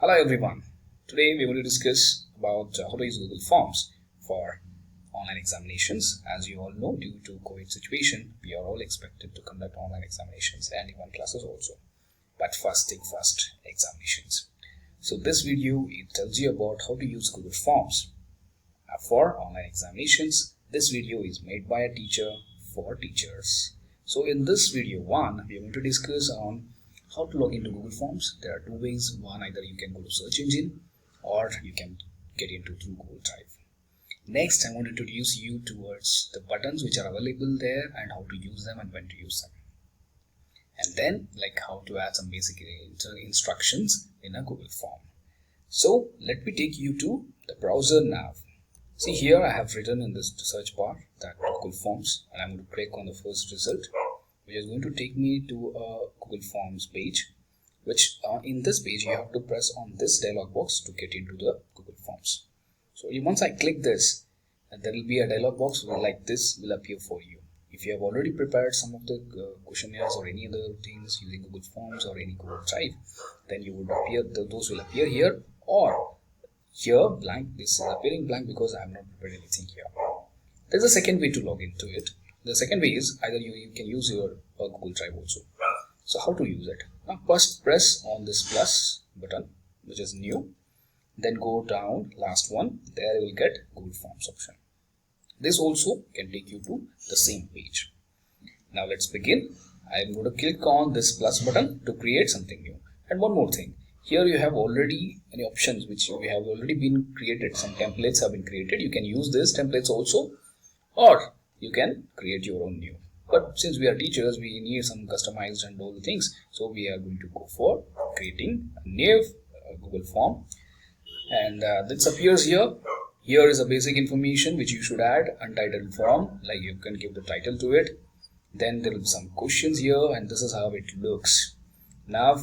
Hello everyone. Today we're going to discuss about how to use Google Forms for online examinations. As you all know, due to COVID situation, we are all expected to conduct online examinations and even classes also. But first thing first, examinations. So this video, it tells you about how to use Google Forms for online examinations. This video is made by a teacher for teachers. So in this video one, we are going to discuss on how to log into Google Forms. There are two ways. One, either you can go to search engine or you can get into through Google Drive. Next, I want to introduce you towards the buttons which are available there and how to use them and when to use them. And then like how to add some basic instructions in a Google Form. So let me take you to the browser now. See here I have written in this search bar that Google Forms, and I'm going to click on the first result, which is going to take me to a Google Forms page, which in this page you have to press on this dialog box to get into the Google Forms. So once I click this, there will be a dialog box like this will appear for you. If you have already prepared some of the questionnaires or any other things using Google Forms or any Google Drive, then you would appear, those will appear here, or here blank. This is appearing blank because I have not prepared anything here. There's a second way to log into it. The second way is either you can use your Google Drive also. So how to use it? Now first press on this plus button, which is new. Then go down, last one. There you will get Google Forms option. This also can take you to the same page. Now let's begin. I'm going to click on this plus button to create something new. And one more thing. Here you have already any options which you have already been created. Some templates have been created. You can use these templates also, or you can create your own new. But since we are teachers, we need some customized and all the things. So we are going to go for creating a new Google Form. And this appears here. Here is a basic information which you should add, untitled form, like you can give the title to it. Then there will be some questions here, and this is how it looks. Now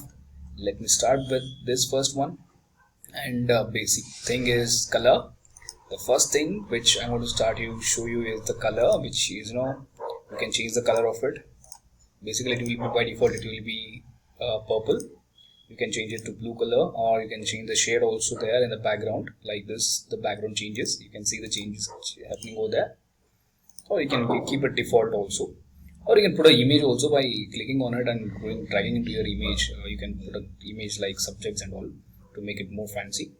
let me start with this first one. And basic thing is color. The first thing which I want to show you is the color, which is, you can change the color of it. Basically it will be by default, it will be purple. You can change it to blue color, or you can change the shade also there in the background, like this. The background changes, you can see the changes happening over there, or you can keep it default also, or you can put an image also by clicking on it and dragging into your image. You can put an image like subjects and all to make it more fancy.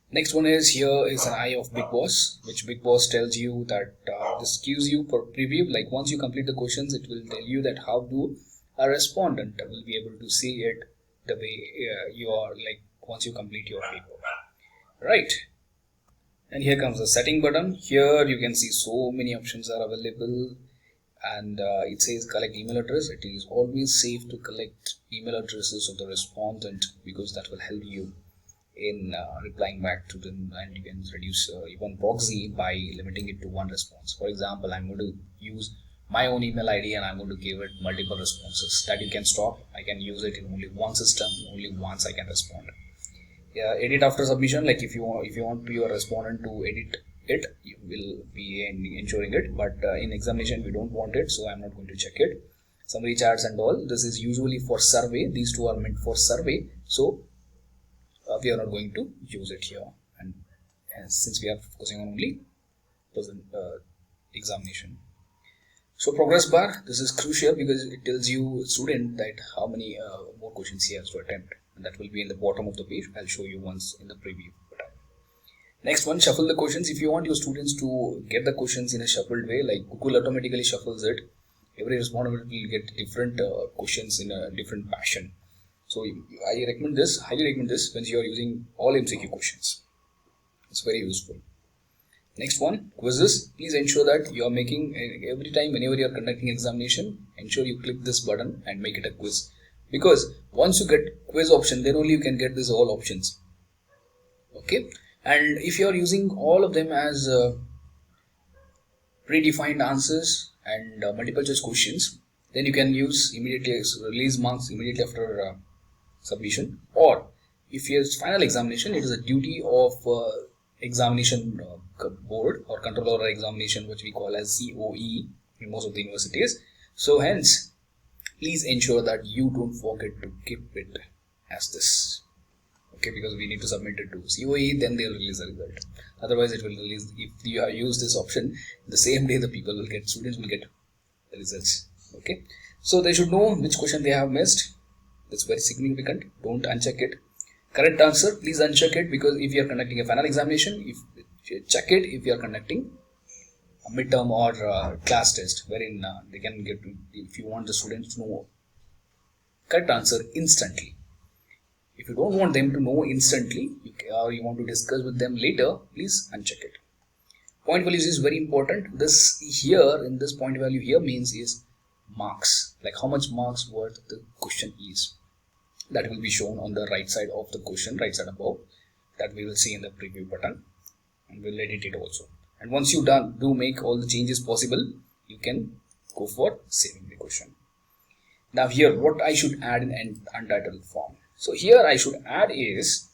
Next one is here is an eye of Big Boss, which Big Boss tells you that this gives you for preview. Like once you complete the questions, it will tell you that how do a respondent will be able to see it the way you are, like once you complete your paper, right? And here comes the setting button. Here you can see so many options are available, and it says collect email address. It is always safe to collect email addresses of the respondent because that will help you in replying back to them, and you can reduce even proxy by limiting it to one response. For example, I'm going to use my own email ID and I'm going to give it multiple responses. That you can stop. I can use it in only one system, only once I can respond. Edit after submission, like if you want your respondent to edit it, you will be ensuring it, but in examination we don't want it, so I'm not going to check it. Summary charts and all, this is usually for survey. These two are meant for survey, so we are not going to use it here, and since we are focusing on only present examination. So progress bar, this is crucial because it tells you student that how many more questions he has to attempt, and that will be in the bottom of the page. I'll show you once in the preview. Next one, shuffle the questions. If you want your students to get the questions in a shuffled way, like Google automatically shuffles it, every respondent will get different questions in a different fashion. So I highly recommend this when you are using all MCQ questions. It's very useful. Next one, quizzes. Please ensure that you are making, every time whenever you are conducting examination, ensure you click this button and make it a quiz. Because once you get quiz option, then only you can get this all options. Okay. And if you are using all of them as predefined answers and multiple choice questions, then you can use immediately release marks immediately after submission. Or if your final examination, it is a duty of examination board or controller examination, which we call as COE in most of the universities. So hence please ensure that you don't forget to keep it as this. Okay. Okay, because we need to submit it to COE, then they'll release the result. Otherwise, it will release, if you use this option, the same day the students will get the results. Okay, so they should know which question they have missed. That's very significant. Don't uncheck it. Correct answer, please uncheck it, because if you are conducting a final examination, check it if you are conducting a midterm or class test, wherein they can get, if you want the students to know correct answer instantly. If you don't want them to know instantly, or you want to discuss with them later, please uncheck it. Point values is very important. This here, in this point value here, means is marks, like how much marks worth the question is. That will be shown on the right side of the question, right side above. That we will see in the preview button, and we'll edit it also. And once you do make all the changes possible, you can go for saving the question. Now here, what I should add in untitled form. So here I should add is,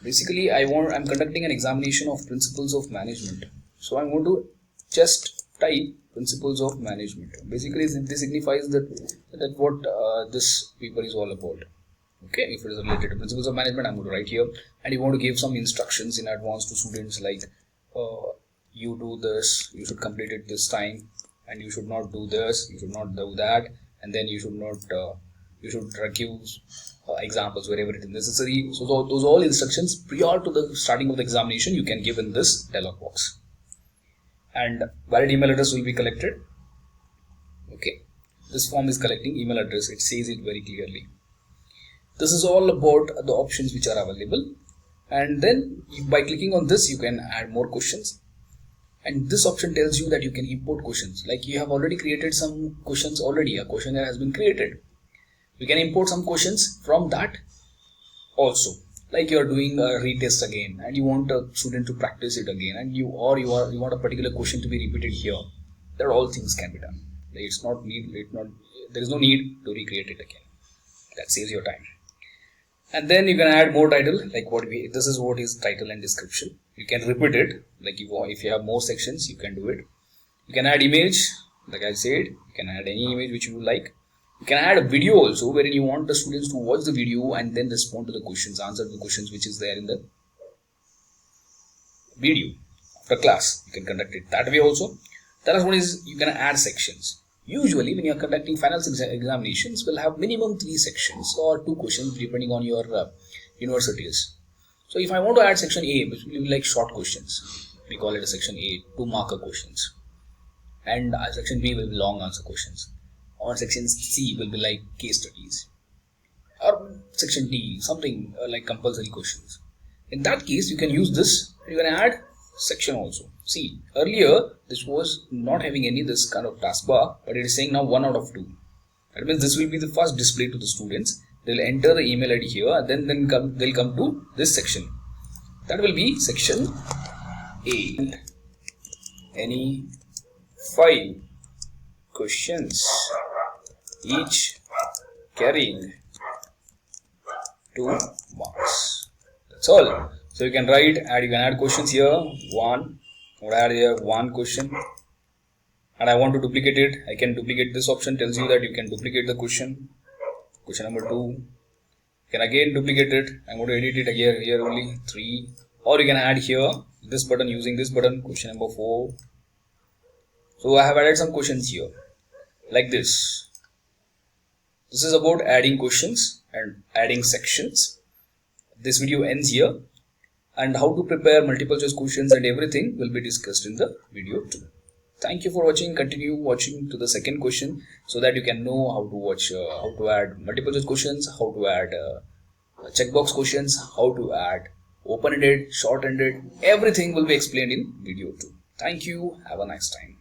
basically I'm conducting an examination of principles of management. So I want to just type principles of management. Basically this signifies that what this paper is all about. Okay, if it is related to principles of management, I'm going to write here, and you want to give some instructions in advance to students, like you do this, you should complete it this time, and you should not do this, you should not do that, and then you should not you should give examples wherever it is necessary. So those all instructions prior to the starting of the examination you can give in this dialog box. And valid email address will be collected. Okay, this form is collecting email address, it says it very clearly. This is all about the options which are available, and then by clicking on this you can add more questions. And this option tells you that you can import questions, like you have already created some questions already, a questionnaire has been created. You can import some questions from that also, like you are doing a retest again and you want a student to practice it again, and you want a particular question to be repeated here. That all things can be done. There is no need to recreate it again. That saves your time. And then you can add more title, like this is what is title and description. You can repeat it, like if you have more sections you can do it. You can add image, like I said, you can add any image which you like. You can add a video also, wherein you want the students to watch the video and then respond to the questions, answer the questions which is there in the video after class. You can conduct it that way also. The last one is you can add sections. Usually when you are conducting final examinations, will have minimum 3 sections or 2 questions depending on your universities. So if I want to add section A, which will be like short questions, we call it a section A, 2 marker questions, and section B will be long answer questions, or section C will be like case studies, or section D something like compulsory questions. In that case you can use this. You can add section also. See, earlier this was not having any this kind of taskbar, but it is saying now 1 out of 2. That means this will be the first display to the students. They'll enter the email ID here, and then they'll come to this section. That will be section A. Any 5 questions, each carrying 2 marks. That's all. So you can you can add questions here. I would add here 1 question, and I want to duplicate it. I can duplicate. This option tells you that you can duplicate the question. Question number 2. You can again duplicate it. I'm going to edit it here only 3. Or you can add here this button, using this button, question number 4. So I have added some questions here like this. This is about adding questions and adding sections. This video ends here, and how to prepare multiple choice questions and everything will be discussed in the video 2. Thank you for watching. Continue watching to the second question so that you can know how to add multiple choice questions, how to add checkbox questions, how to add open-ended, short-ended. Everything will be explained in video 2. Thank you. Have a nice time.